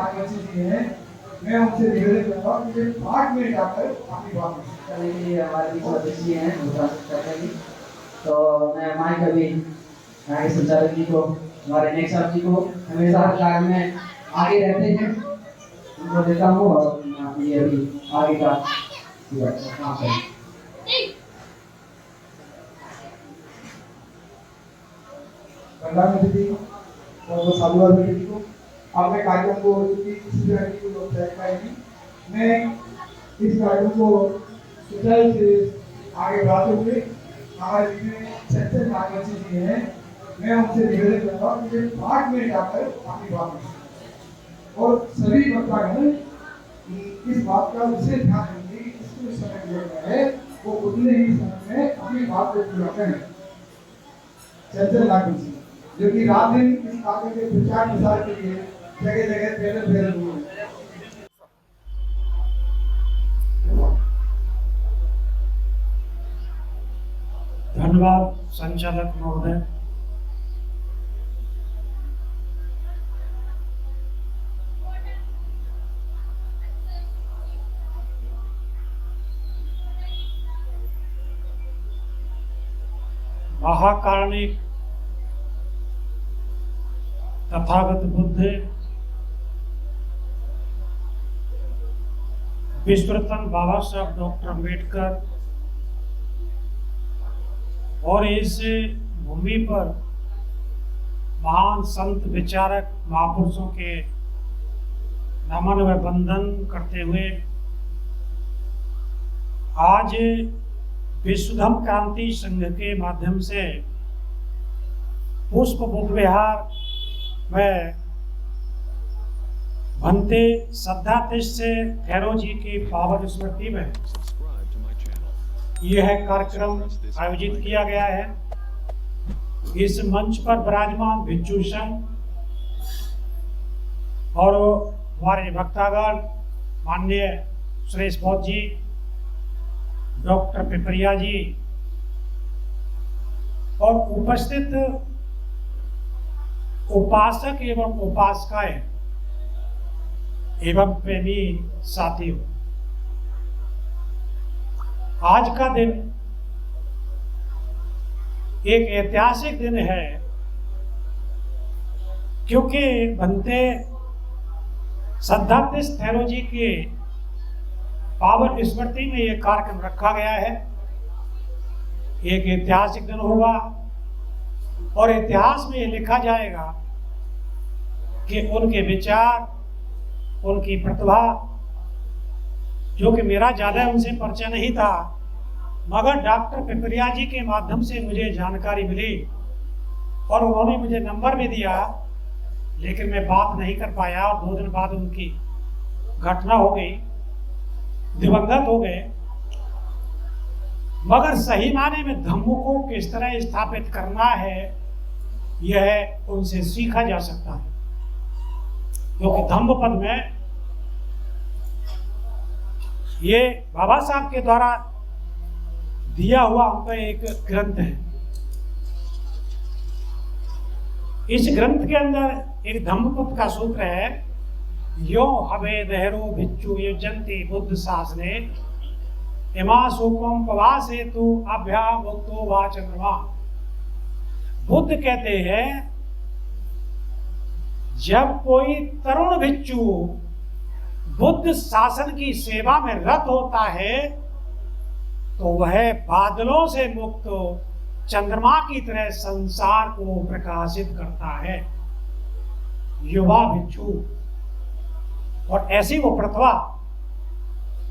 मार्गदर्शन दिए हैं। मैं उनसे निवेदन करता हूँ मुझे 5 मिनट आकर अपनी बात करने के लिए हमारे बीच सदस्य हैं करने की। तो मैं माइक अभी आगे संचालक जी को, हमारे नेक साहब जी को हमेशा हर कार्य में आगे रहते हैं, उनको देता हूँ और ये अभी आगे का काम करें। प्रधानमंत्री जी और साधुवाद जी को आपने कार्यक्रम को किसी तरह की कोई औपचारिकता नहीं, मैं इस कार्यक्रम को सुचारू से आगे बढ़ाते हुए हमारे बीच में चर्चा मार्गदर्शन दिए हैं। मैं उनसे निवेदन करता हूँ मुझे 5 मिनट आकर अपनी बात रखें और सभी वक्तागण इस बात का विशेष ध्यान रखेंगे कि इसको समय दिया गया है वो उतने ही समय में अपनी बात को पूरा करें। चर्चा मार्गदर्शन जो कि रात दिन इस कार्य के प्रचार प्रसार के लिए जगह जगह पैदल पैदल हुए। धन्यवाद संचालक महोदय। महाकारुणिक तथागत बुद्ध विश्वरत्न बाबा साहब डॉक्टर अम्बेडकर और इस भूमि पर महान संत विचारक महापुरुषों के नमन व वंदन करते हुए आज विश्वधर्म क्रांति संघ के माध्यम से पुष्प बुद्ध विहार में भंते श्रद्धातीर्थ ठहरो जी की पावन स्मृति में यह कार्यक्रम आयोजित किया गया है। इस मंच पर विराजमान भिक्षु संघ और हमारे वक्तागण माननीय सुरेश बौद्ध जी, डॉक्टर पिपरिया जी और उपस्थित उपासक एवं उपासिकाएं एवं प्रेमी साथियों, आज का दिन एक ऐतिहासिक दिन है क्योंकि भंते श्रद्धातीर्थ ठहरो जी के पावन स्मृति में यह कार्यक्रम रखा गया है। एक ऐतिहासिक दिन होगा और इतिहास में यह लिखा जाएगा कि उनके विचार, उनकी प्रतिभा, जो कि मेरा ज़्यादा उनसे परिचय नहीं था, मगर डॉक्टर पिपरिया जी के माध्यम से मुझे जानकारी मिली और उन्होंने मुझे नंबर भी दिया, लेकिन मैं बात नहीं कर पाया और 2 दिन बाद उनकी घटना हो गई, दिवंगत हो गए। मगर सही माने में धम्म को किस तरह स्थापित करना है यह उनसे सीखा जा सकता है, क्योंकि धम्म पद में ये बाबा साहब के द्वारा दिया हुआ हमको एक ग्रंथ है। इस ग्रंथ के अंदर एक धम्मपद का सूत्र है, यो हवे दहरो भिक्षु युजंती बुद्ध शासने इमा सुकम पवास हेतु अभ्या मुक्तो वा चंद्रमा। बुद्ध कहते हैं जब कोई तरुण भिक्षु बुद्ध शासन की सेवा में रत होता है तो वह बादलों से मुक्त चंद्रमा की तरह संसार को प्रकाशित करता है। युवा भिक्षु, और ऐसी वो प्रतिभा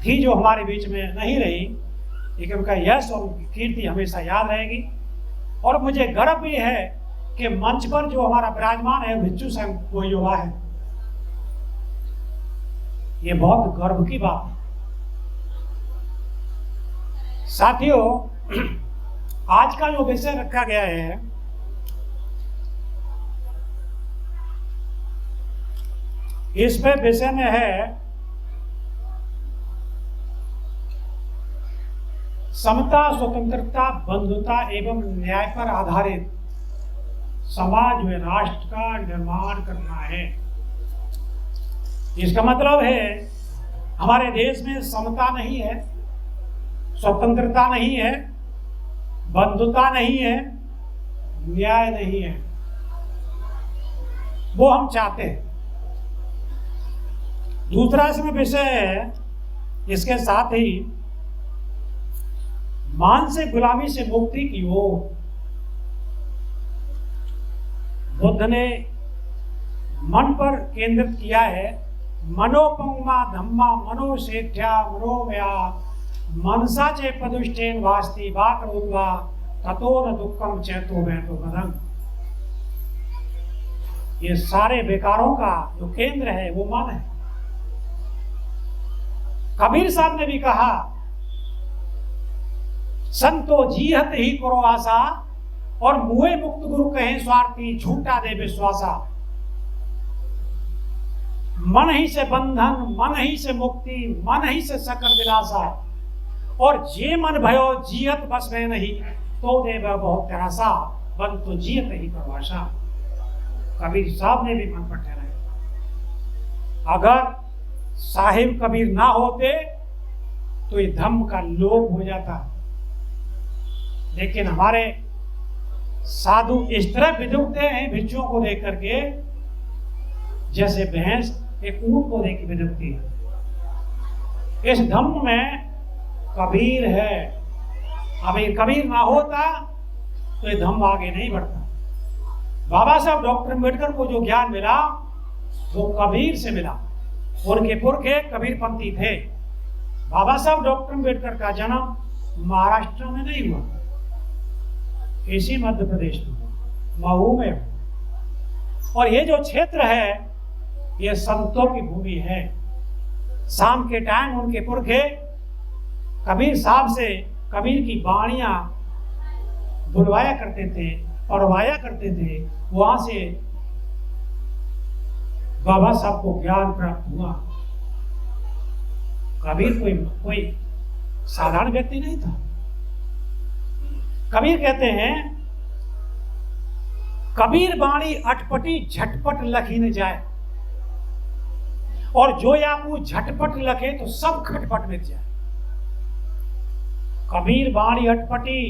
थी जो हमारे बीच में नहीं रही, लेकिन उनका यश और उनकी कीर्ति हमेशा याद रहेगी। और मुझे गर्व भी है कि मंच पर जो हमारा विराजमान है भिक्षु संघ वो युवा है। ये बहुत गर्व की बात है। साथियों, आज का जो विषय रखा गया है इस पे विषय में है समता, स्वतंत्रता, बंधुता एवं न्याय पर आधारित समाज व राष्ट्र का निर्माण करना है। इसका मतलब है हमारे देश में समता नहीं है, स्वतंत्रता नहीं है, बंधुता नहीं है, न्याय नहीं है। वो हम चाहते हैं। दूसरा इसमें विषय है, इसके साथ ही मानसिक गुलामी से मुक्ति की ओर बुद्ध ने मन पर केंद्रित किया है। मनोपंगमा धम्मा मनोशेठ्या मनोमया मनसा चे पदुष्टेन वास्ति वाक्रोद्वा ततो न दुक्खम चैतो वैतो पदम। ये सारे विकारों का जो केंद्र है वो मन है। कबीर साहब ने भी कहा, संतो जीहत ही करो आशा और मुए मुक्त गुरु कहें स्वार्थी झूठा दे विश्वासा। मन ही से बंधन, मन ही से मुक्ति, मन ही से सकल विलासा। और जे मन भयो जियत बस में नहीं तो दे बहुत तरासा बन तो जियत ही प्रभाषा। कबीर साहब ने भी मन पर ठहराया। अगर साहिब कबीर ना होते तो ये धम्म का लोप हो जाता। लेकिन हमारे साधु इस तरह बिदुकते हैं भिक्षुओं को देख करके, जैसे भैंस एक ऊंट को देख के बिदुकती है। इस धम्म में कबीर है। अभी कबीर ना होता तो ये धम्म आगे नहीं बढ़ता। बाबा साहब डॉक्टर अम्बेडकर को जो ज्ञान मिला वो कबीर से मिला। उनके पुरखे कबीरपंथी थे। बाबा साहब डॉक्टर अम्बेडकर का जन्म महाराष्ट्र में नहीं हुआ, इसी मध्य प्रदेश में, महू में। और ये जो क्षेत्र है ये संतों की भूमि है। शाम के टाइम उनके पुरखे कबीर साहब से कबीर की वाणियां बुलवाया करते थे, पढ़वाया करते थे। वहां से बाबा साहब को ज्ञान प्राप्त हुआ। कबीर कोई साधारण व्यक्ति नहीं था। कबीर कहते हैं, कबीर बाणी अटपटी झटपट लखी न जाए, और जो या वो झटपट लखे तो सब खटपट मिट जाए। कबीर बाणी अटपटी।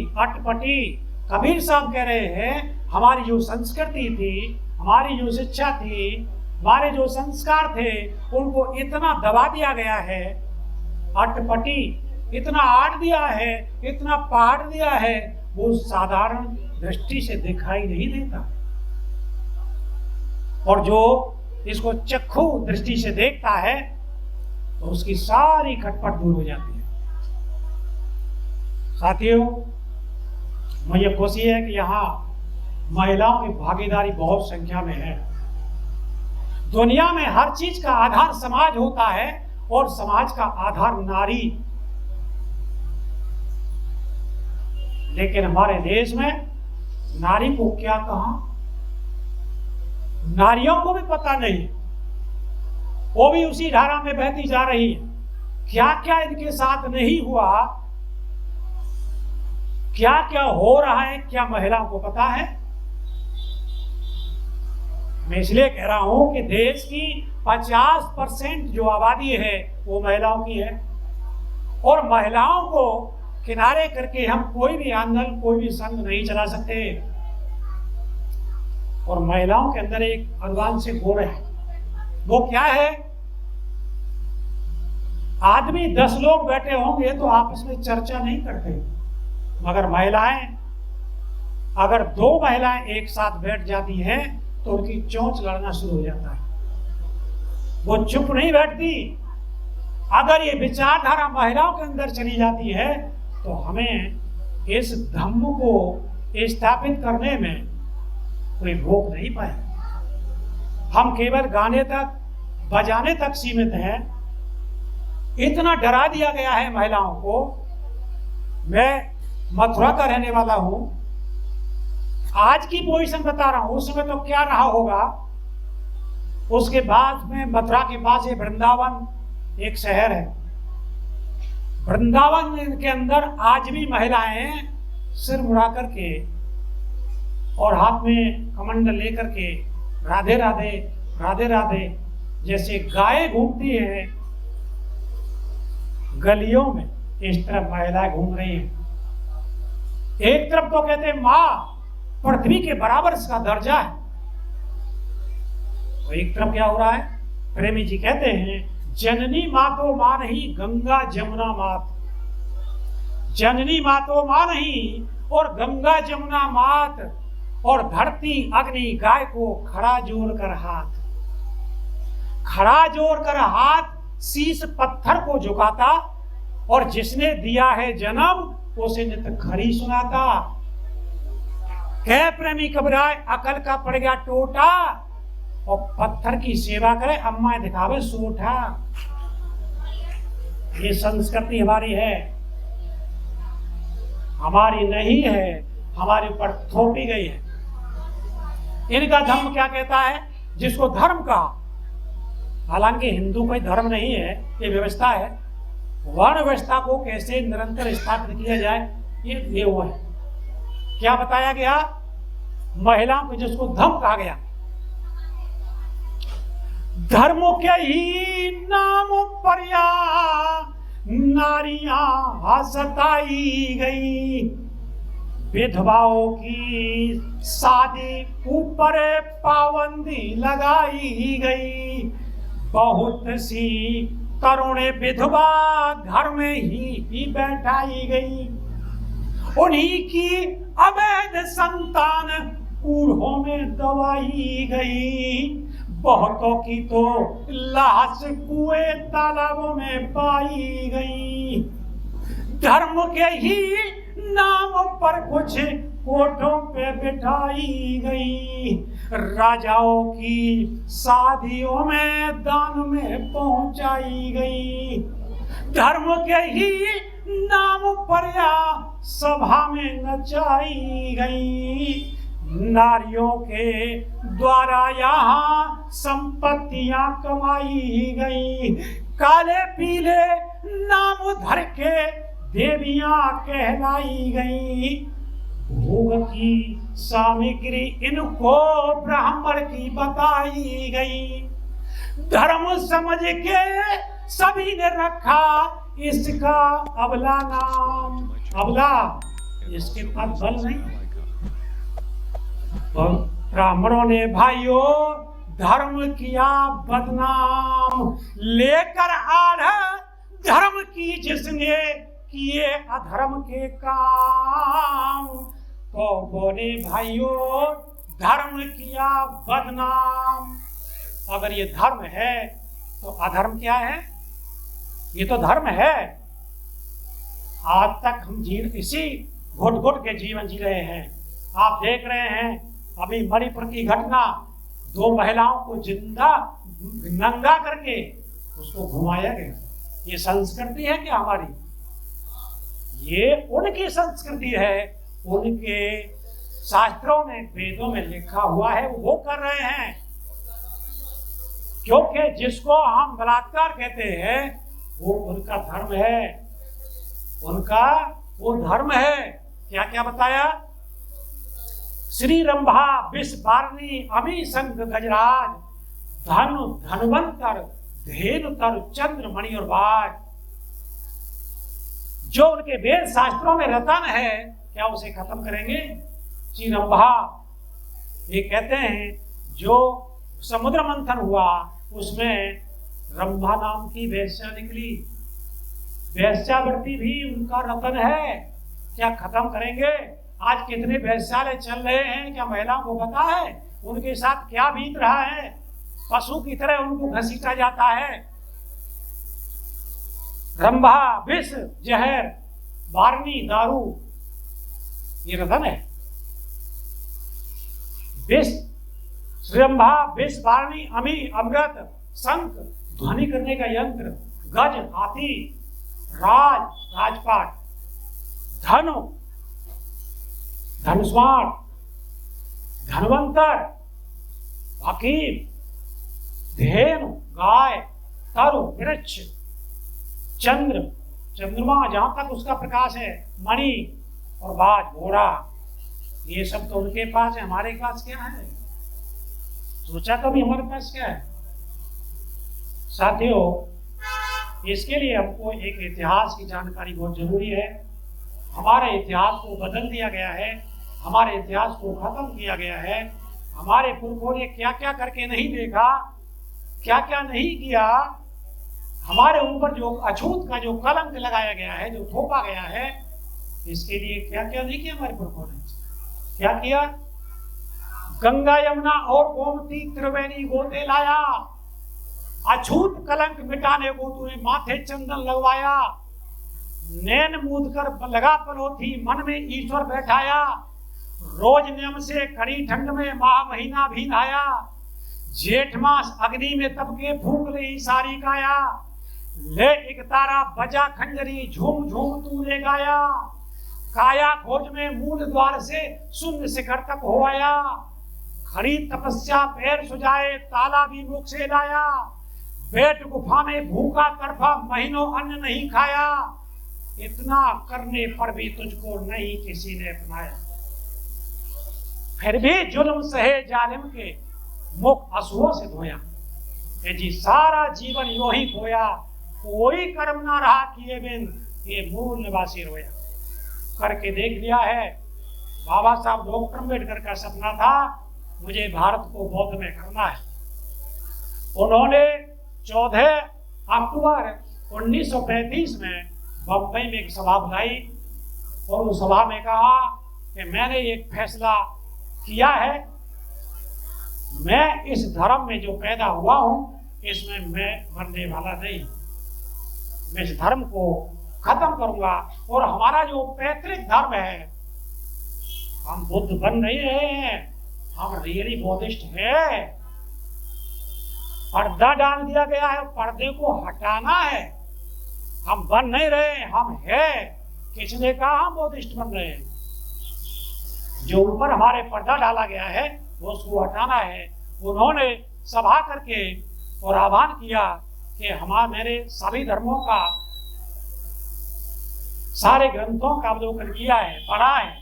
कबीर साहब कह रहे हैं हमारी जो संस्कृति थी, हमारी जो शिक्षा थी, हमारे जो संस्कार थे, उनको इतना दबा दिया गया है, अटपटी, इतना आट दिया है, इतना पाट दिया है, वो साधारण दृष्टि से दिखाई नहीं देता। और जो इसको चक्षु दृष्टि से देखता है तो उसकी सारी खटपट दूर हो जाती है। साथियों, मुझे खुशी है कि यहाँ महिलाओं की भागीदारी बहुत संख्या में है। दुनिया में हर चीज का आधार समाज होता है और समाज का आधार नारी। लेकिन हमारे देश में नारी को क्या कहा, नारियों को भी पता नहीं, वो भी उसी धारा में बहती जा रही है। क्या क्या इनके साथ नहीं हुआ, क्या क्या हो रहा है, क्या महिलाओं को पता है? मैं इसलिए कह रहा हूं कि देश की 50% जो आबादी है वो महिलाओं की है, और महिलाओं को किनारे करके हम कोई भी आंदोलन, कोई भी संघ नहीं चला सकते। और महिलाओं के अंदर एक अनुवांशिक गुण है, वो क्या है? आदमी 10 लोग बैठे होंगे तो आपस में चर्चा नहीं करते, मगर महिलाएं, अगर 2 महिलाएं एक साथ बैठ जाती हैं तो उनकी चोंच लड़ना शुरू हो जाता है। वो चुप नहीं बैठती। अगर ये विचारधारा महिलाओं के अंदर चली जाती है तो हमें इस धम्म को स्थापित करने में कोई रोक नहीं पाए। हम केवल गाने तक, बजाने तक सीमित हैं। इतना डरा दिया गया है महिलाओं को। मैं मथुरा का रहने वाला हूं, आज की पोजीशन बता रहा हूं, उस समय तो क्या रहा होगा। उसके बाद में मथुरा के पास ये वृंदावन एक शहर है। वृंदावन के अंदर आज भी महिलाएं सिर मुड़ा करके और हाथ में कमंडल लेकर के राधे राधे राधे राधे जैसे गायें घूमती हैं गलियों में, इस तरफ महिलाएं घूम रही हैं। एक तरफ तो कहते हैं मां पृथ्वी के बराबर इसका दर्जा है, और एक तरफ क्या हो रहा है? प्रेमी जी कहते हैं जननी मां तो मां नहीं, गंगा जमुना मात। जननी मां तो मां नहीं और गंगा जमुना मात, और धरती अग्नि गाय को खड़ा जोड़ कर हाथ, खड़ा जोड़ कर हाथ शीश पत्थर को झुकाता, और जिसने दिया है जन्म उसे नित खरी सुनाता। कह प्रेमी घबराए अकल का पड़ गया टोटा, और पत्थर की सेवा करे अम्मा दिखावे सोठा। ये संस्कृति हमारी है, हमारी नहीं है, हमारे ऊपर थोपी गई है। इनका धर्म क्या कहता है? जिसको धर्म कहा, हालांकि हिंदू कोई धर्म नहीं है, ये व्यवस्था है। वर्ण व्यवस्था को कैसे निरंतर स्थापित किया जाए, ये हुआ है। क्या बताया गया? महिलाओं को जिसको धर्म कहा गया, धर्म के ही नाम पर या नारियां सताई गई, विधवाओं की शादी ऊपर पाबंदी लगाई गई, बहुत सी तरुण विधवा घर में ही बैठाई गई, उन्हीं की अवैध संतान कूड़ों में दबाई गई, बहुतों की तो लाश कुएं तालाबों में पाई गई। धर्म के ही नाम पर कुछ कोठों पे बिठाई गई, राजाओं की शादियों में दान में पहुंचाई गई, धर्म के ही नाम पर या सभा में नचाई गई, नारियों के द्वारा यहाँ संपत्तियां कमाई गई, काले पीले नाम धर के देवियां कहलाई गई, भोग की सामग्री इनको ब्राह्मण की बताई गई, धर्म समझ के सभी ने रखा इसका अबला नाम। अबला, इसके पास बल नहीं। तो ब्राह्मणों ने भाइयों धर्म किया बदनाम, लेकर आड़ धर्म की जिसने किए अधर्म के काम, तो बोले भाइयों धर्म किया बदनाम। अगर ये धर्म है तो अधर्म क्या है? ये तो धर्म है। आज तक हम इसी घुट घुट के जीवन जी रहे हैं। आप देख रहे हैं अभी मणिपुर की घटना, 2 महिलाओं को जिंदा नंगा करके उसको घुमाया गया। ये संस्कृति है क्या हमारी? ये उनकी संस्कृति है, उनके शास्त्रों में वेदों में लिखा हुआ है, वो कर रहे हैं। क्योंकि जिसको हम बलात्कार कहते हैं वो उनका धर्म है, उनका वो धर्म है। क्या क्या बताया? श्री रंभा विष वारिणी अमी संग गजराज, धनु धनवंतर धेनु तर चंद्र मणि और बाज। जो उनके वेद शास्त्रों में रतन है, क्या उसे खत्म करेंगे? श्री रंभा ये कहते हैं जो समुद्र मंथन हुआ उसमें रंभा नाम की वेश्या निकली। वेश्यावृत्ति भी उनका रतन है, क्या खत्म करेंगे? आज कितने वेश्यालय चल रहे हैं, क्या महिलाओं को पता है उनके साथ क्या बीत रहा है? पशु की तरह उनको घसीटा जाता है। रंभा विष जहर, वारिणी दारू, ये रतन है। विष रंभा विष वारिणी अमी अमृत, शंख ध्वनि करने का यंत्र, गज हाथी, राज राजपाट, धनु धनुष्वाण, धनवंतर हकीम, धेनु गाय, तरु वृक्ष, चंद्र चंद्रमा जहां तक उसका प्रकाश है, मणि और बाज घोड़ा, ये सब तो उनके पास है। हमारे पास क्या है? सोचा कभी हमारे पास क्या है? साथियों, इसके लिए हमको एक इतिहास की जानकारी बहुत जरूरी है। हमारे इतिहास को बदल दिया गया है, हमारे इतिहास को खत्म किया गया है। हमारे पुरखों ने क्या क्या करके नहीं देखा, क्या क्या नहीं किया। हमारे ऊपर जो अछूत का जो कलंक लगाया गया है, जो थोपा गया है, इसके लिए क्या क्या नहीं किया हमारे पुरखों ने। क्या किया? गंगा यमुना और गोमती त्रिवेणी गोते लाया, अछूत कलंक मिटाने को तूने माथे चंदन लगवाया, नैन मूद कर लगा पलोथी मन में ईश्वर बैठाया, रोज नियम से कड़ी ठंड में माह महीना भी नहाया, जेठ मास अग्नि में तपके फूंक ले सारी काया, ले एक तारा बजा खंजरी झूम झूम तूने गाया, काया खोज में मूल द्वार से शून्य शिखर तक हो आया, खड़ी तपस्या पैर सुजाए ताला भी मुख से लाया, पेट गुफा में भूखा तड़फा महीनों अन्न नहीं खाया, इतना करने पर भी तुझको नहीं किसी ने अपनाया, फिर भी जुल्म सहे जालिम के मुख आंसुओं से धोया, ये जी सारा जीवन यो ही खोया, कोई कर्म ना रहा किए बिन ये मूल निवासी रोया। करके देख लिया है। बाबा साहब डॉक्टर अम्बेडकर का सपना था मुझे भारत को बौद्ध में करना है। उन्होंने 14 अक्टूबर 1935 में बम्बई में एक सभा बुलाई और उस सभा में कहा कि मैंने एक फैसला किया है, मैं इस धर्म में जो पैदा हुआ हूं इसमें मैं मरने वाला नहीं, मैं इस धर्म को खत्म करूंगा और हमारा जो पैतृक धर्म है, हम बुद्ध बन नहीं रहे हैं, हम रियली बौद्धिस्ट है। पर्दा डाल दिया गया है, पर्दे को हटाना है, हम बन नहीं रहे, हम है। किसने कहा हम बौद्धिस्ट बन रहे हैं? जो ऊपर हमारे पर्दा डाला गया है वो उसको हटाना है। उन्होंने सभा करके और आह्वान किया कि मेरे सभी धर्मों का, सारे ग्रंथों का अवलोकन किया है, पढ़ा है।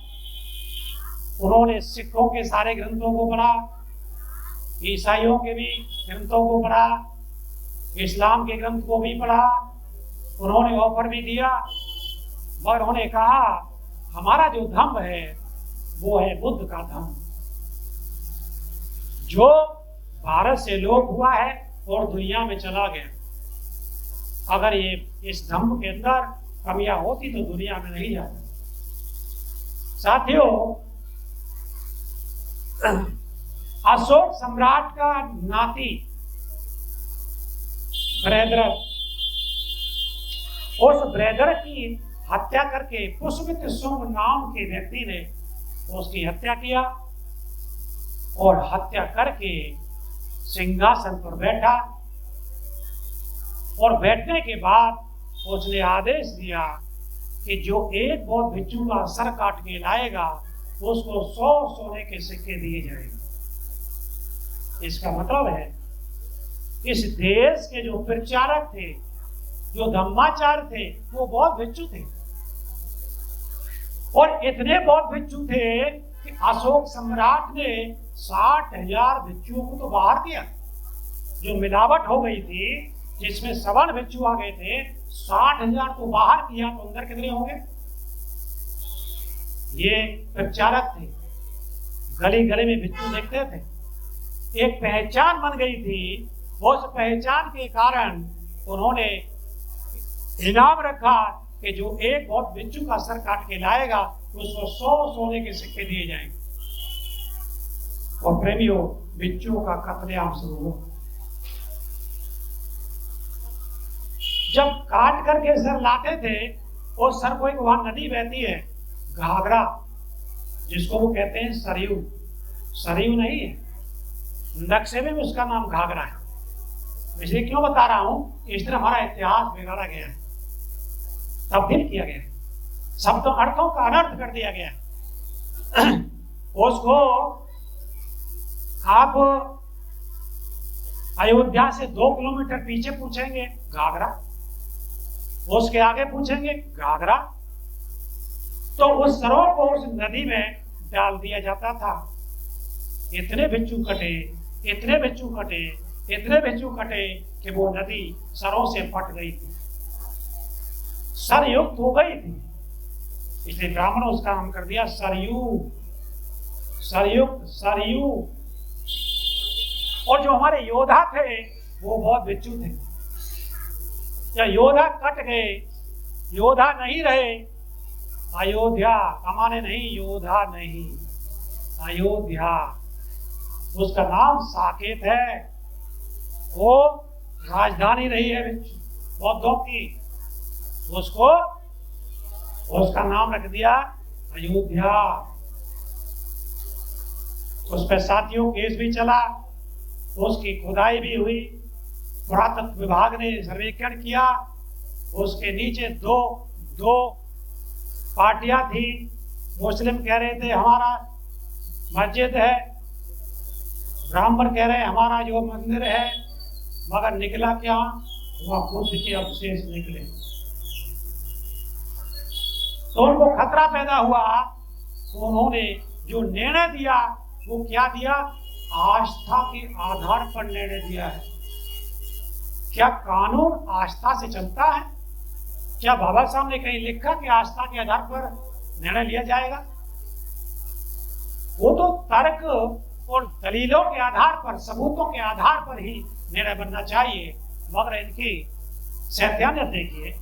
उन्होंने सिखों के सारे ग्रंथों को पढ़ा, ईसाइयों के भी ग्रंथों को पढ़ा, इस्लाम के ग्रंथ को भी पढ़ा। उन्होंने ऑफर भी दिया, मगर उन्होंने कहा हमारा जो धर्म है वो है बुद्ध का धर्म, जो भारत से लोप हुआ है और दुनिया में चला गया। अगर ये इस धर्म के अंदर कमियां होती तो दुनिया में नहीं जाता। साथियों, अशोक सम्राट का नाती बृहद्रथ, उस बृहद्रथ की हत्या करके पुष्पित शुंग नाम के व्यक्ति ने उसकी हत्या किया और हत्या करके सिंहासन पर बैठा और बैठने के बाद उसने आदेश दिया कि जो एक बौद्ध भिक्षु का सर काट के लाएगा उसको 100 सोने के सिक्के दिए जाएंगे। इसका मतलब है इस देश के जो प्रचारक थे, जो धम्माचार्य थे, वो बौद्ध भिक्षु थे और इतने बौद्ध भिक्षु थे कि अशोक सम्राट ने 60,000 भिक्षुओं को तो बाहर किया। जो मिलावट हो गई थी, जिसमें सवर्ण भिक्षु आ गए थे, 60,000 को बाहर किया तो अंदर कितने होंगे? ये प्रचारक थे, गली गली में भिक्षु देखते थे, एक पहचान बन गई थी। उस पहचान के कारण उन्होंने इनाम रखा कि जो एक बौद्ध भिक्षु का सर काट के लाएगा उसको 100 सोने के सिक्के दिए जाएंगे। और प्रेमियों, भिक्षुओं का कत्लेआम शुरू हुआ। जब काट करके सर लाते थे, उस सर को एक वहां नदी बहती है घाघरा, जिसको वो कहते हैं सरयू। सरयू नहीं है, नक्शे में भी उसका नाम घाघरा है। इसलिए क्यों बता रहा हूं, इस तरह हमारा इतिहास बिगाड़ा गया है, तब्दील किया गया है, शब्द अर्थों का अनर्थ कर दिया गया है। उसको आप अयोध्या से 2 किलोमीटर पीछे पूछेंगे घाघरा, उसके आगे पूछेंगे घाघरा, तो उस सरोवर को उस नदी में डाल दिया जाता था। इतने भिक्षु कटे, इतने भिक्षु कटे, इतने भिक्षु कटे कि वो नदी सरों से फट गई थी, सरयुक्त हो गई थी, इसलिए ब्राह्मणों उसका नाम कर दिया सरयू, सरयुक्त, सरयू। और जो हमारे योद्धा थे वो बहुत बिच्छू थे। या योद्धा कट गए, योद्धा नहीं रहे, अयोध्या कमाने नहीं, योद्धा नहीं, अयोध्या उसका नाम साकेत है, वो राजधानी रही है बौद्धों की, उसको उसका नाम रख दिया अयोध्या। उस पर साथियों केस भी चला, उसकी खुदाई भी हुई, पुरातत्व विभाग ने सर्वेक्षण किया, उसके नीचे दो पार्टियां थी। मुस्लिम कह रहे थे हमारा मस्जिद है, ब्राह्मण कह रहे हमारा जो मंदिर है, मगर निकला क्या, वह बुद्ध के अवशेष निकले। तो उनको खतरा पैदा हुआ, तो उन्होंने जो निर्णय दिया वो क्या दिया, आस्था के आधार पर निर्णय दिया है। क्या कानून आस्था से चलता है? क्या बाबा साहब ने कहीं लिखा कि आस्था के आधार पर निर्णय लिया जाएगा? वो तो तर्क और दलीलों के आधार पर, सबूतों के आधार पर ही निर्णय बनना चाहिए। मगर इनकी सैद्धांतिक देखिए,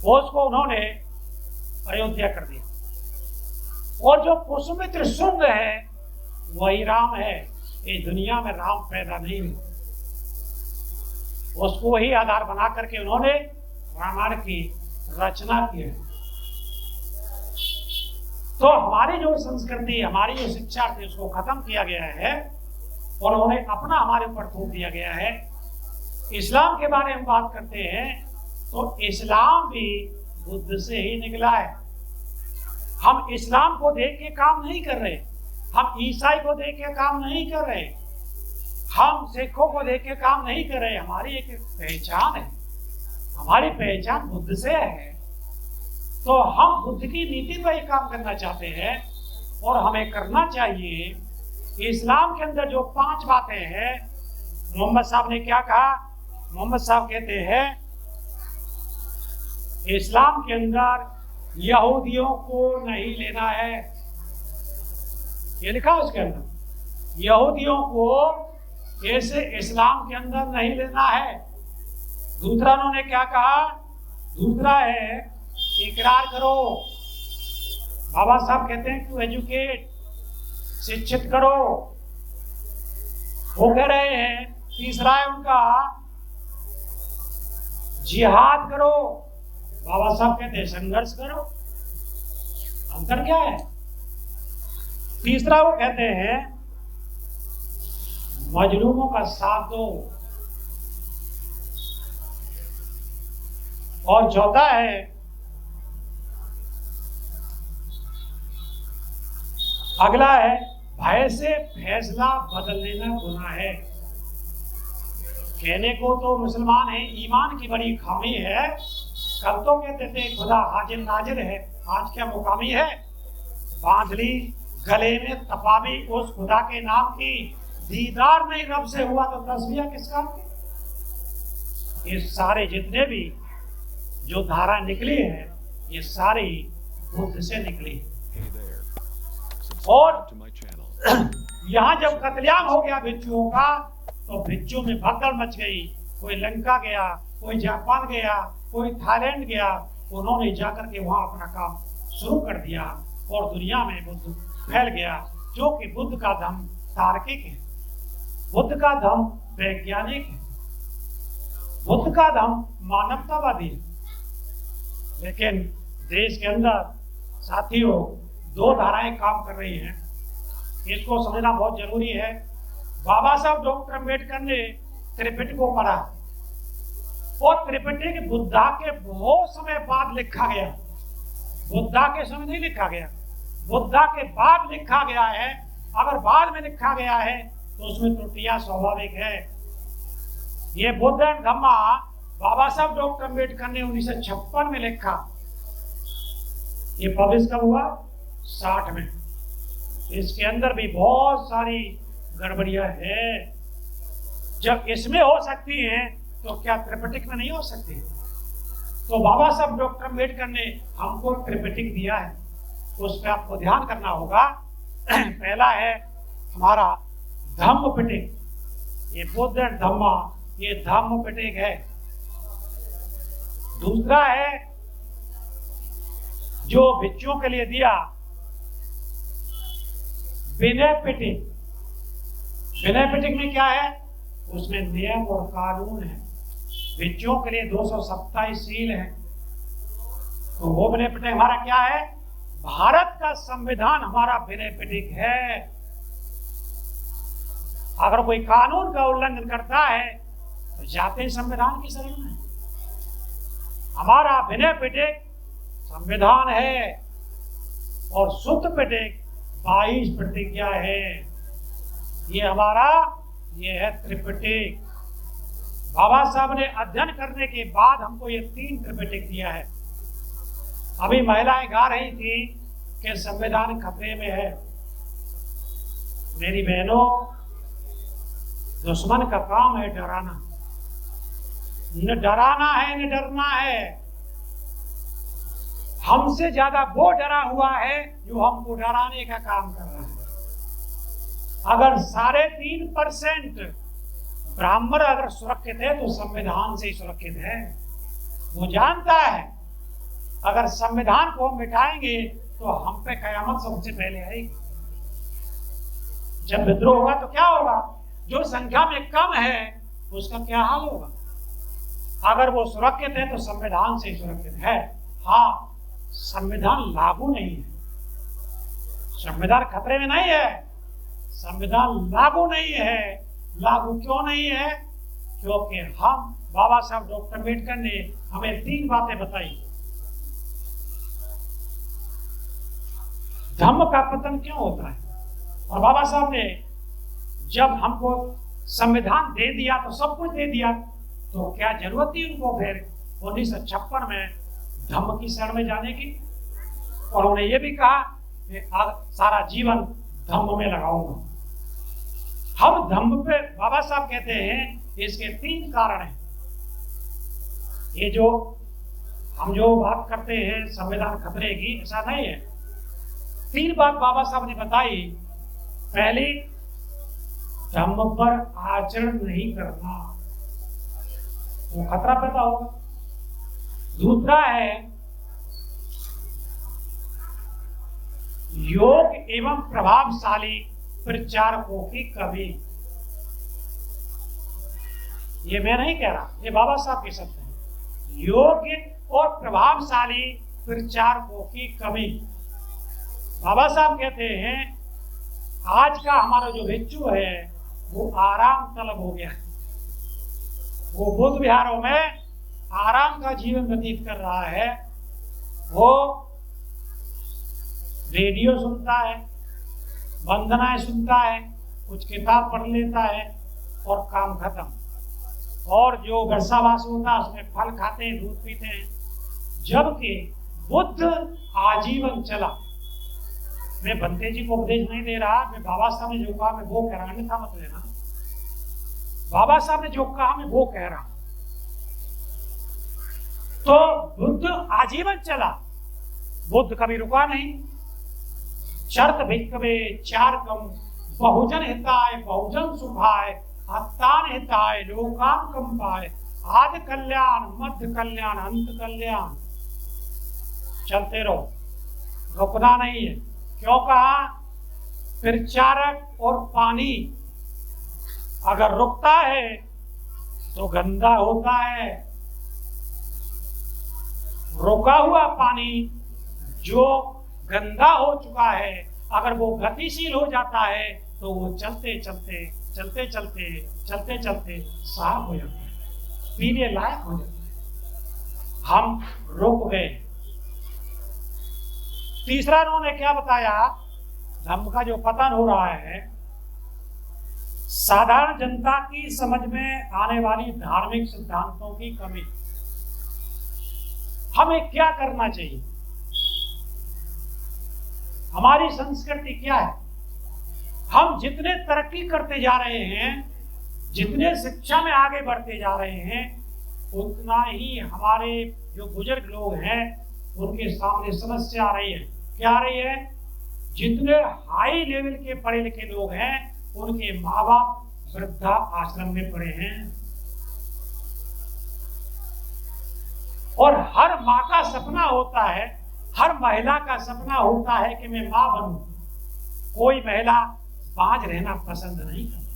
उसको उन्होंने अयोध्या कर दिया। और जो पुष्पमित्र शुंग है वही राम है। इस दुनिया में राम पैदा नहीं हुए, उसको वही आधार बना करके उन्होंने रामायण की रचना की है। तो हमारी जो संस्कृति, हमारी जो शिक्षा थी, उसको खत्म किया गया है और उन्होंने अपना हमारे ऊपर थोप दिया गया है। इस्लाम के बारे में बात करते हैं तो इस्लाम भी बुद्ध से ही निकला है। हम इस्लाम को देख के काम नहीं कर रहे, हम ईसाई को देख के काम नहीं कर रहे, हम सिखों को देख के काम नहीं कर रहे। हमारी एक पहचान है, हमारी पहचान बुद्ध से है। तो हम बुद्ध की नीति पर ही काम करना चाहते हैं और हमें करना चाहिए। इस्लाम के अंदर जो 5 बातें हैं, मोहम्मद साहब ने क्या कहा? मोहम्मद साहब कहते हैं इस्लाम के अंदर यहूदियों को नहीं लेना है, ये लिखा उसके अंदर, यहूदियों को ऐसे इस्लाम के अंदर नहीं लेना है। दूसरा उन्होंने क्या कहा? दूसरा है इकरार करो। बाबा साहब कहते हैं टू एजुकेट, शिक्षित करो, वो कह रहे हैं। तीसरा है उनका जिहाद करो, बाबा साहब कहते हैं संघर्ष करो। अंतर क्या है? तीसरा वो कहते हैं मजलूमों का साथ दो, और चौथा है अगला है भय से फैसला बदल लेना गुनाह है। कहने को तो मुसलमान है, ईमान की बड़ी खामी है। कल तो कहते थे खुदा हाजिर नाजिर है, आज क्या मुकामी है? बांध ली गले में तपाबी उस खुदा के नाम की, दीदार नहीं रब से हुआ तो तस्बीह किस काम की? ये सारे जितने भी जो धारा निकली है, ये सारी बुद्ध से निकली। और यहाँ जब कत्लेआम हो गया भिक्षुओं का, तो भिक्षुओं में भगदड़ मच गई। कोई लंका गया, कोई जापान गया, कोई थाईलैंड गया, उन्होंने जाकर के वहां अपना काम शुरू कर दिया और दुनिया में बुद्ध फैल गया। जो कि बुद्ध का धर्म तार्किक है, बुद्ध का धर्म वैज्ञानिक है, बुद्ध का धर्म मानवतावादी है। लेकिन देश के अंदर साथियों 2 धाराएं काम कर रही हैं, इसको समझना बहुत जरूरी है। बाबा साहब डॉक्टर अम्बेडकर ने त्रिपिटक को पढ़ा और त्रिपिटक बुद्धा के बहुत समय बाद लिखा गया। बुद्धा के समय नहीं लिखा गया, बुद्धा के बाद लिखा गया है। अगर बाद में लिखा गया है तो उसमें त्रुटियां स्वाभाविक है। ये बुद्ध एंड धम्मा बाबा साहब डॉक्टर अम्बेडकर ने 1956 में लिखा। ये पब्लिश कब हुआ? 60 में। इसके अंदर भी बहुत सारी गड़बड़ियां है। जब इसमें हो सकती हैं तो क्या त्रिपिटक में नहीं हो सकती? तो बाबा साहब डॉक्टर अम्बेडकर ने हमको त्रिपिटक दिया है, उस पर आपको ध्यान करना होगा। पहला है हमारा धम्म पिटक, ये बुद्ध धम्मा, ये धम्म पिटक है। दूसरा है जो भिक्षुओं के लिए दिया विनय पिटक। विनय पिटक में क्या है? उसमें नियम और कानून है। भिक्षुओं के लिए 227 सील है। तो वो विनय पिटक हमारा क्या है? भारत का संविधान हमारा विनय पिटक है। अगर कोई कानून का उल्लंघन करता है तो जाते हैं संविधान की शरण में। हमारा विनय पिटक संविधान है और शुद्ध पिटक 22 प्रतिज्ञा है। ये हमारा ये है त्रिपिटक। बाबा साहब ने अध्ययन करने के बाद हमको ये 3 त्रिपिटक दिया है। अभी महिलाएं गा रही थी कि संविधान खतरे में है। मेरी बहनों, दुश्मन का काम है डराना। न डराना है न डरना है। हमसे ज्यादा वो डरा हुआ है जो हमको डराने का काम कर रहा है। अगर 3.5% ब्राह्मण अगर सुरक्षित है तो संविधान से ही सुरक्षित है। वो जानता है अगर संविधान को हम मिटाएंगे तो हम पे कयामत सबसे पहले आएगी। जब विद्रोह होगा तो क्या होगा? जो संख्या में कम है उसका क्या हाल होगा? अगर वो सुरक्षित है तो संविधान से ही सुरक्षित है। हाँ, संविधान लागू नहीं है। संविधान खतरे में नहीं है, संविधान लागू नहीं है। लागू क्यों नहीं है? क्योंकि हम बाबा साहब डॉक्टर अम्बेडकर ने हमें 3 बातें बताई। धम्म का पतन क्यों होता है? और बाबा साहब ने जब हमको संविधान दे दिया तो सब कुछ दे दिया, तो क्या जरूरत थी उनको फिर 1956 में धम्म की शरण में जाने की? और उन्होंने ये भी कहा कि सारा जीवन धम्म में लगाऊंगा। हम धम्म पे बाबा साहब कहते हैं इसके 3 कारण हैं। ये जो हम जो बात करते हैं संविधान खतरे की, ऐसा नहीं है। 3 बात बाबा साहब ने बताई। पहली, धम्म पर आचरण नहीं करना, वो खतरा पैदा होगा। दूसरा है योग एवं प्रभावशाली प्रचारकों की कमी। ये मैं नहीं कह रहा, ये बाबा साहब के शब्द हैं। योग्य और प्रभावशाली प्रचारकों की कमी। बाबा साहब कहते हैं आज का हमारा जो भिक्षु है वो आराम तलब हो गया है। वो बुद्ध विहारों में आराम का जीवन व्यतीत कर रहा है। वो रेडियो सुनता है, वंदनाएं सुनता है, कुछ किताब पढ़ लेता है और काम खत्म। और जो वर्षावास होता है उसमें फल खाते हैं, दूध पीते हैं। जबकि बुद्ध आजीवन चला। मैं बंते जी को उपदेश नहीं दे रहा, मैं बाबा साहब ने जो कहा मैं वो कह रहा, अन्यथा मत लेना। बाबा साहब ने जो कहा मैं वो कह रहा हूं। तो बुद्ध आजीवन चला, बुद्ध कभी रुका नहीं। चर्त भिक्खवे चारकम, बहुजन हिताय बहुजन सुखाय, हत्तान हिताय लोकान कंपाय, आदि कल्याण मध्य कल्याण अंत कल्याण। चलते रहो, रुकना नहीं है। क्यों कहा? प्रचारक और पानी अगर रुकता है तो गंदा होता है। रुका हुआ पानी जो गंदा हो चुका है, अगर वो गतिशील हो जाता है तो वो चलते चलते चलते चलते चलते चलते साफ हो जाता है, पीने लायक हो जाता है। हम रुक गए। तीसरा उन्होंने क्या बताया? धम्म का जो पतन हो रहा है, साधारण जनता की समझ में आने वाली धार्मिक सिद्धांतों की कमी। हमें क्या करना चाहिए? हमारी संस्कृति क्या है? हम जितने तरक्की करते जा रहे हैं, जितने शिक्षा में आगे बढ़ते जा रहे हैं उतना ही हमारे जो बुजुर्ग लोग हैं उनके सामने समस्या आ रही है। क्या आ रही है? जितने हाई लेवल के पढ़े लिखे लोग हैं उनके माँ बाप वृद्धा आश्रम में पड़े हैं। और हर माँ का सपना होता है, हर महिला का सपना होता है कि मैं माँ बनूं। कोई महिला बांझ रहना पसंद नहीं करती,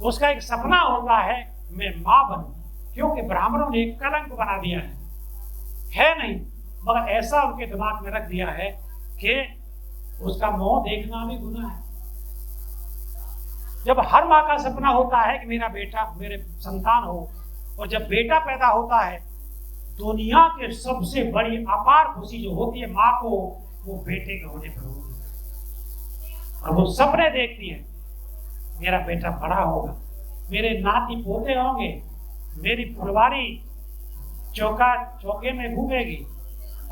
उसका एक सपना होता है मैं माँ बनूं। क्योंकि ब्राह्मणों ने एक कलंक बना दिया है नहीं, मगर ऐसा उनके दिमाग में रख दिया है कि उसका मुंह देखना भी गुनाह है। जब हर माँ का सपना होता है कि मेरा बेटा, मेरे संतान हो, और जब बेटा पैदा होता है दुनिया के सबसे बड़ी अपार खुशी जो होती है माँ को, वो बेटे के होने पर होती है। और वो सपने देखती है मेरा बेटा बड़ा होगा, मेरे नाती पोते होंगे, मेरी फुलवारी चौके में घूमेगी,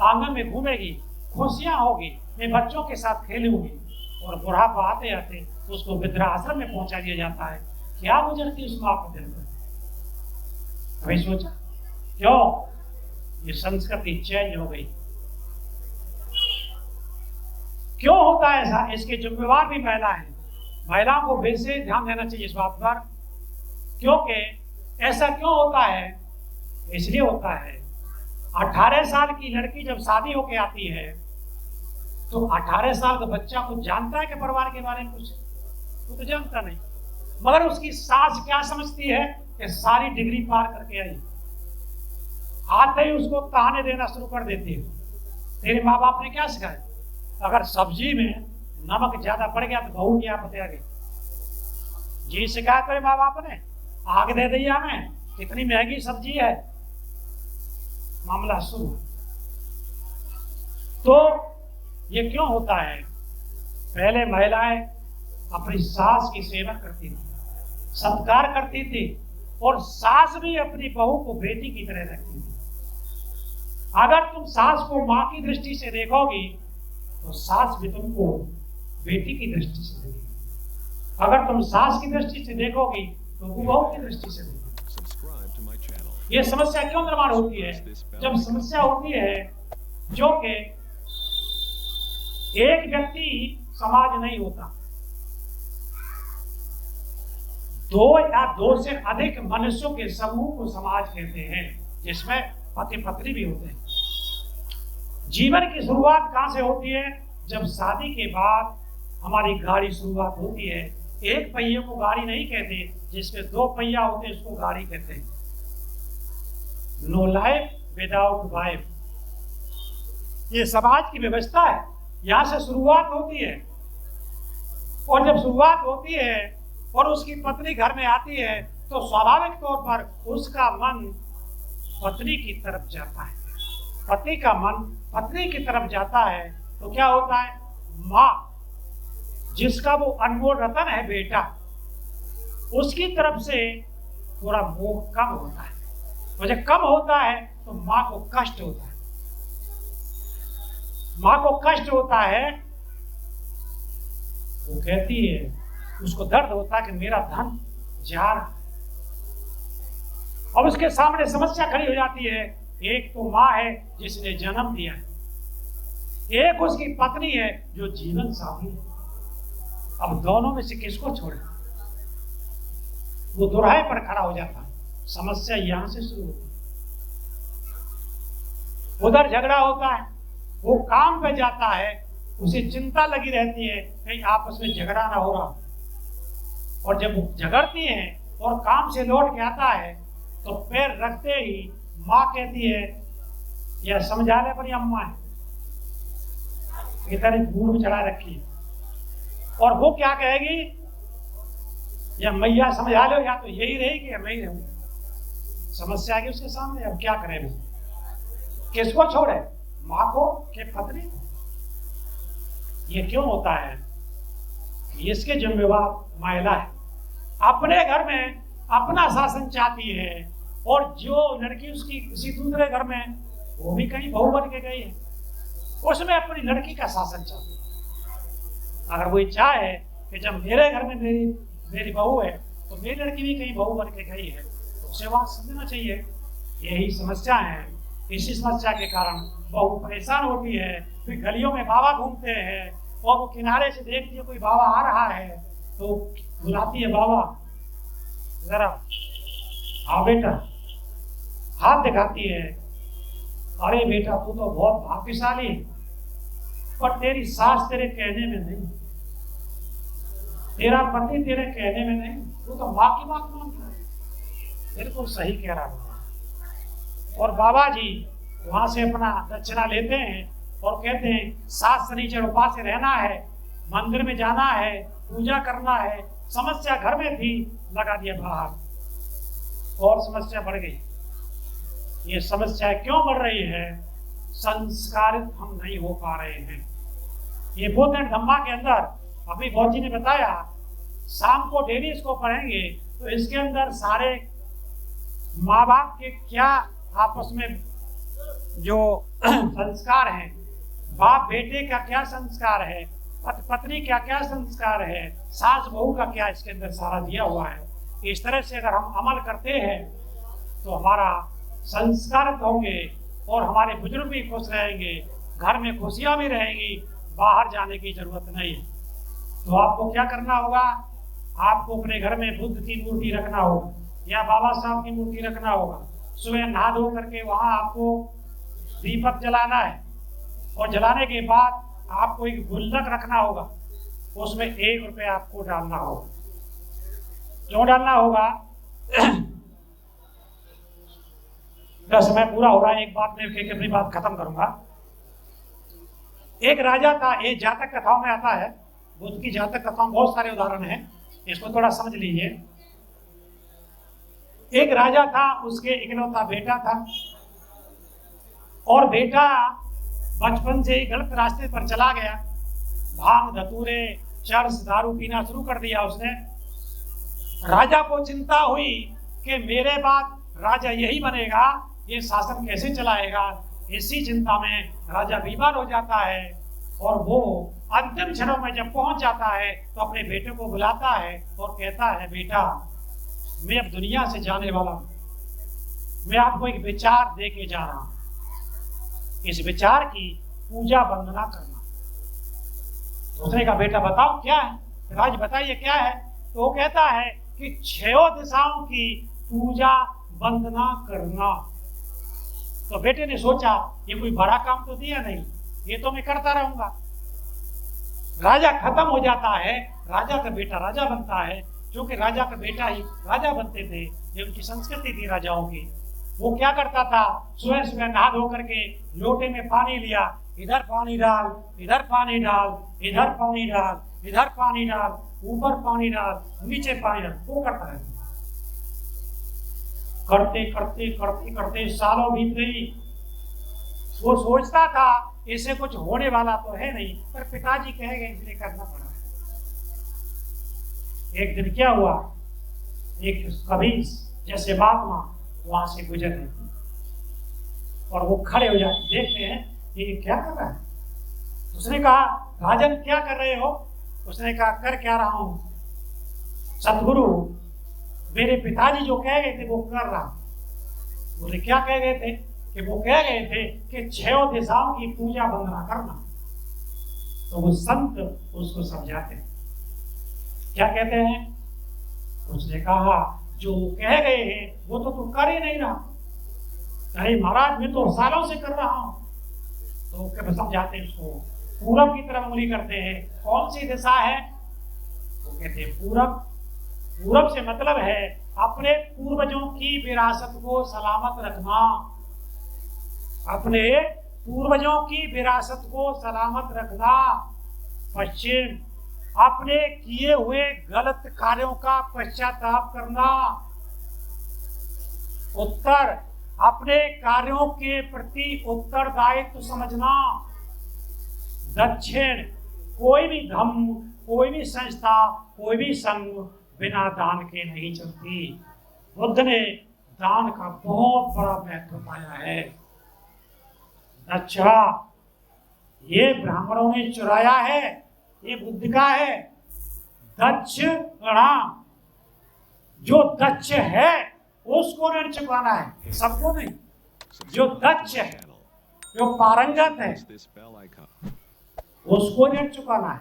आंगन में घूमेगी, खुशियां होगी, मैं बच्चों के साथ खेलूंगी। और बुढ़ापा आते आते उसको वृद्धाश्रम में पहुंचा दिया जाता है। क्या गुजरती उस माँ को दिल पर? कभी सोचा? क्यों? ये संस्कृति चेंज हो गई। क्यों होता है ऐसा? इसके जिम्मेवार भी महिला है। महिलाओं को फिर से ध्यान देना चाहिए इस बात पर। क्योंकि ऐसा क्यों होता है? इसलिए होता है 18 साल की लड़की जब शादी होके आती है तो 18 साल का बच्चा कुछ जानता है कि परिवार के बारे में कुछ? वो तो जानता नहीं। मगर उसकी सास क्या समझती है कि सारी डिग्री पार करके आई, आते ही उसको ताने देना शुरू कर देती है। तेरे माँ बाप ने क्या सिखाया? अगर सब्जी में नमक ज्यादा पड़ गया तो बहू क्या पता गई जी सिखाया तेरे माँ बाप ने, आग दे दिया हमें, कितनी महंगी सब्जी है, मामला शुरू। तो ये क्यों होता है? पहले महिलाएं अपनी सास की सेवा करती थी, सत्कार करती थी, और सास भी अपनी बहू को बेटी की तरह रखती थी। अगर तुम सास को माँ की दृष्टि से देखोगी तो सास भी तुमको बेटी की दृष्टि से देखेगी। अगर तुम सास की दृष्टि से देखोगी तो वो बहू की दृष्टि से देखेगी। ये समस्या क्यों निर्माण होती है? जब समस्या होती है जो कि एक व्यक्ति समाज नहीं होता, दो या दो से अधिक मनुष्यों के समूह को समाज कहते हैं, जिसमें पति पत्नी भी होते हैं। जीवन की शुरुआत कहां से होती है? जब शादी के बाद हमारी गाड़ी शुरुआत होती है। एक पहिए को गाड़ी नहीं कहते, जिसके दो पहिया होते हैं उसको गाड़ी कहते हैं। नो लाइफ विदाउट वाइफ, ये समाज की व्यवस्था है, यहां से शुरुआत होती है। और जब शुरुआत होती है और उसकी पत्नी घर में आती है तो स्वाभाविक तौर पर उसका मन पत्नी की तरफ जाता है, पति का मन पत्नी की तरफ जाता है। तो क्या होता है? माँ, जिसका वो अनमोल रतन है बेटा, उसकी तरफ से थोड़ा मोह कम होता है। और जब कम होता है तो माँ को कष्ट होता है। माँ को कष्ट होता है, वो कहती है, उसको दर्द होता है कि मेरा धन जा रहा है। अब उसके सामने समस्या खड़ी हो जाती है। एक तो माँ है जिसने जन्म दिया है, एक उसकी पत्नी है जो जीवन साथी है। अब दोनों में से किसको छोड़े? वो दुराहे पर खड़ा हो जाता है। समस्या यहां से शुरू होती है। उधर झगड़ा होता है, वो काम पे जाता है, उसे चिंता लगी रहती है कहीं आपस में झगड़ा ना हो रहा। और जब वो झगड़ती है और काम से लौट के आता है तो पैर रखते ही माँ कहती है, यह समझाने पर अम्मा है, इधर भूल में चढ़ा रखी है। और वो क्या कहेगी? या मैया समझा लो, या तो यही रहेगी या मैं ही रहूंगी। समस्या आ गई उसके सामने, अब क्या करें? वो किसको छोड़े? माँ को कि पत्नी को? ये क्यों होता है? इसके जिम्मेवार महिला है। अपने घर में अपना शासन चाहती है, और जो लड़की उसकी किसी दूसरे घर में, वो भी कहीं बहू बन के गई है, उसमें अपनी लड़की का शासन चाहती है। अगर वो चाहे कि जब मेरे घर में मेरी बहू है तो मेरी लड़की भी कहीं बहू बन के गई है तो उसे वहां समझना चाहिए। यही समस्या है। इसी समस्या के कारण बहू परेशान होती है। फिर गलियों में बाबा घूमते हैं और वो किनारे से देखती है कोई बाबा आ रहा है तो बुलाती है, बाबा जरा हाँ बेटा, हाथ दिखाती है। अरे बेटा तू तो बहुत भाग्यशाली, पर तेरी सास तेरे कहने में नहीं, तेरा पति तेरे कहने में नहीं, तू तो माँ की बात मानता है। बिल्कुल सही कह रहा हूँ। और बाबा जी वहां से अपना दक्षिणा लेते हैं और कहते हैं सात शनिचर उपास से रहना है, मंदिर में जाना है, पूजा करना है। समस्या घर में थी, लगा दिया बाहर और समस्या बढ़ गई। ये समस्या क्यों बढ़ रही है? संस्कारित हम नहीं हो पा रहे हैं। ये बुद्ध एंड धम्मा के अंदर अभी बहुत जी ने बताया, शाम को डेली इसको पढ़ेंगे तो इसके अंदर सारे माँ बाप के क्या आपस में जो संस्कार हैं, बाप बेटे का क्या संस्कार है, पत्नी का क्या संस्कार है, सास बहू का क्या, इसके अंदर सारा दिया हुआ है। इस तरह से अगर हम अमल करते हैं तो हमारा संस्कार होंगे और हमारे बुजुर्ग भी खुश रहेंगे, घर में खुशियां भी रहेंगी, बाहर जाने की जरूरत नहीं है। तो आपको क्या करना होगा? आपको अपने घर में बुद्ध की मूर्ति रखना होगा या बाबा साहब की मूर्ति रखना होगा। सुबह नहा धो करके वहां आपको दीपक जलाना है और जलाने के बाद आपको एक गुल्लक रखना होगा, उसमें 1 रुपया आपको डालना होगा। क्यों डालना होगा? समय पूरा हो रहा है, एक बात मैं कह के अपनी बात खत्म करूंगा। एक राजा था, एक जातक कथाओं में आता है, बुद्ध की जातक कथाओं में बहुत सारे उदाहरण हैं, इसको थोड़ा समझ लीजिए। एक राजा था, उसके इकलौता बेटा था और बेटा बचपन से ही गलत रास्ते पर चला गया। भांग धतूरे चरस दारू पीना शुरू कर दिया उसने। राजा को चिंता हुई कि मेरे बाद राजा यही बनेगा, ये शासन कैसे चलाएगा। इसी चिंता में राजा बीमार हो जाता है और वो अंतिम क्षणों में जब पहुंच जाता है तो अपने बेटे को बुलाता है और कहता है, बेटा मैं अब दुनिया से जाने वाला हूं, मैं आपको एक विचार दे के जा रहा हूं। इस विचार की पूजा वंदना करना। दूसरे का बेटा बताओ क्या है? राज बताइए क्या है? तो वो कहता है कि 6 दिशाओं की पूजा वंदना करना। तो बेटे ने सोचा ये कोई बड़ा काम तो दिया नहीं, ये तो मैं करता रहूंगा। राजा खत्म हो जाता है, राजा का बेटा राजा बनता है, क्योंकि राजा का बेटा ही राजा बनते थे, ये उनकी संस्कृति थी राजाओं की। वो क्या करता था? सुबह सुबह नहा धो करके लोटे में पानी लिया, इधर पानी डाल, इधर पानी डाल, इधर पानी डाल, इधर पानी डाल, ऊपर पानी डाल, नीचे पानी डाल, वो करता है। करते करते करते करते सालों बीत गई। वो सोचता था इसे कुछ होने वाला तो है नहीं, पर पिताजी कह गए इसलिए करना पड़ा। एक दिन क्या हुआ, एक कबीर जैसे महात्मा वहां से गुजर रहे थे और वो खड़े हो जाते, देखते हैं ये क्या कर रहा है। उसने कहा, राजन क्या कर रहे हो? उसने कहा, कर क्या रहा हूं सतगुरु, मेरे पिताजी जो कह गए थे वो कर रहा। बोले क्या कह गए थे? कि वो कह गए थे कि 6 दिशाओं की पूजा वंदना करना। तो वो संत उसको समझाते हैं, क्या कहते हैं? उसने कहा जो कह गए हैं वो तो तू कर ही नहीं रहा। अरे महाराज मैं तो सालों से कर रहा हूं। तो क्या समझाते हैं उसको? पूरब की तरफ उंगली करते हैं। कौन सी दिशा है? वो कहते हैं पूरब। पूरब से मतलब है अपने पूर्वजों की विरासत को सलामत रखना, अपने पूर्वजों की विरासत को सलामत रखना। पश्चिम, अपने किए हुए गलत कार्यों का पश्चाताप करना। उत्तर, अपने कार्यों के प्रति उत्तरदायित्व समझना। दक्षिण, कोई भी धर्म, कोई भी संस्था, कोई भी संघ बिना दान के नहीं चलती। बुद्ध ने दान का बहुत बड़ा महत्व पाया है। अच्छा, ये ब्राह्मणों ने चुराया है, ये बुद्ध का है। दक्ष प्रणाम, जो दक्ष है उसको ऋण चुकाना है, सबको नहीं। जो दक्ष है, जो पारंगत है, उसको ऋण चुकाना है।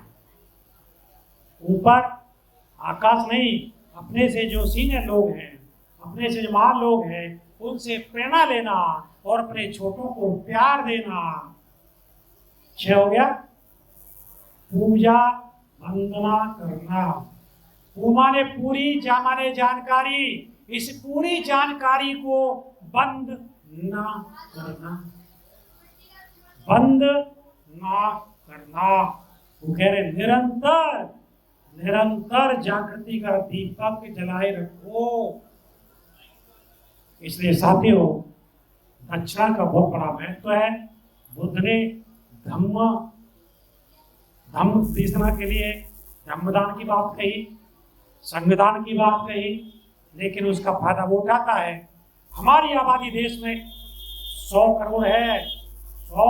ऊपर आकाश नहीं, अपने से जो सीनियर लोग हैं, अपने से जो महान लोग हैं, उनसे प्रेरणा लेना और अपने छोटों को प्यार देना। 6 हो गया, पूजा वंदना करना। माने पूरी माने जानकारी, इस पूरी जानकारी को बंद ना करना, बंद ना करना। वो कह रहे निरंतर निरंतर जागृति का दीपक जलाए रखो। इसलिए साथियों, दक्षिणा का बहुत बड़ा महत्व है। बुद्ध ने धम्म देशना के लिए धम्मदान की बात कही, संगदान की बात कही, लेकिन उसका फायदा वो उठाता है। हमारी आबादी देश में 100 करोड़ है, 100।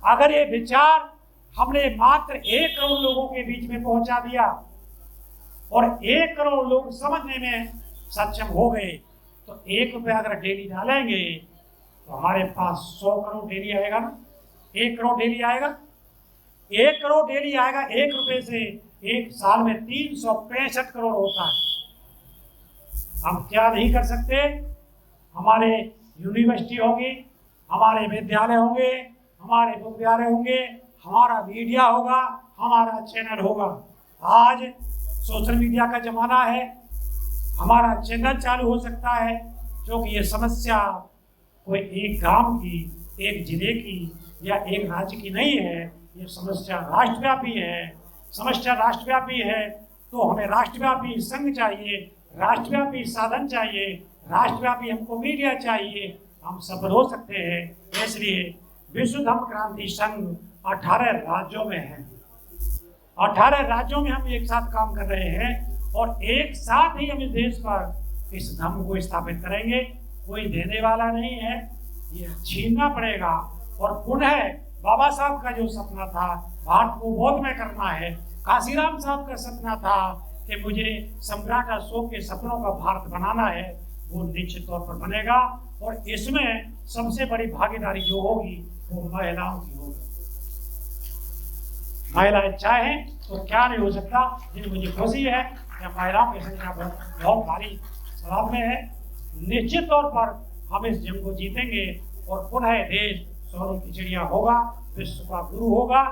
अगर ये विचार हमने मात्र 1 करोड़ लोगों के बीच में पहुंचा दिया और 1 करोड़ लोग समझने में सक्षम हो गए, तो 1 रुपया अगर डेली डालेंगे तो हमारे पास 100 करोड़ डेली आएगा ना। 1 करोड़ डेली आएगा, 1 करोड़ डेली आएगा। 1 रुपये से एक साल में 365 करोड़ होता है। हम क्या नहीं कर सकते? हमारे यूनिवर्सिटी होगी, हमारे विद्यालय होंगे, हमारे विद्यालय होंगे, हमारा मीडिया होगा, हमारा चैनल होगा। आज सोशल मीडिया का जमाना है, हमारा चैनल चालू हो सकता है, क्योंकि ये समस्या कोई एक गांव की, एक जिले की या एक राज्य की नहीं है। ये समस्या राष्ट्रव्यापी है। समस्या राष्ट्रव्यापी है तो हमें राष्ट्रव्यापी संघ चाहिए, राष्ट्रव्यापी साधन चाहिए, राष्ट्रव्यापी हमको मीडिया चाहिए। हम सफल हो सकते हैं। इसलिए विश्व धम्म क्रांति संघ 18 राज्यों में है। 18 राज्यों में हम एक साथ काम कर रहे हैं और एक साथ ही हम इस देश पर इस धम्म को स्थापित करेंगे। कोई देने वाला नहीं है, ये छीनना पड़ेगा। और पुनः बाबा साहब का जो सपना था भारत को बौद्ध में करना है, काशीराम साहब का सपना था कि मुझे सम्राट अशोक के सपनों का भारत बनाना है, वो निश्चित तौर पर बनेगा। और इसमें सबसे बड़ी भागीदारी जो होगी वो महिलाओं की होगी। महिलाएं चाहें तो क्या नहीं हो सकता। ये मुझे खुशी है कि महिलाओं की संख्या बहुत भारी तादाद में है। निश्चित तौर पर हम इस जंग को जीतेंगे और पुनः देश सोने की चिड़िया होगा, विश्व का गुरु होगा।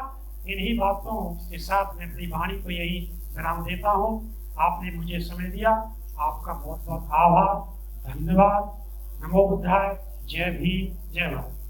इन्हीं बातों के साथ मैं अपनी वाणी को यही विराम देता हूँ। आपने मुझे समय दिया, आपका बहुत बहुत आभार, धन्यवाद। नमो बुद्धाय। जय भीम, जय भारत।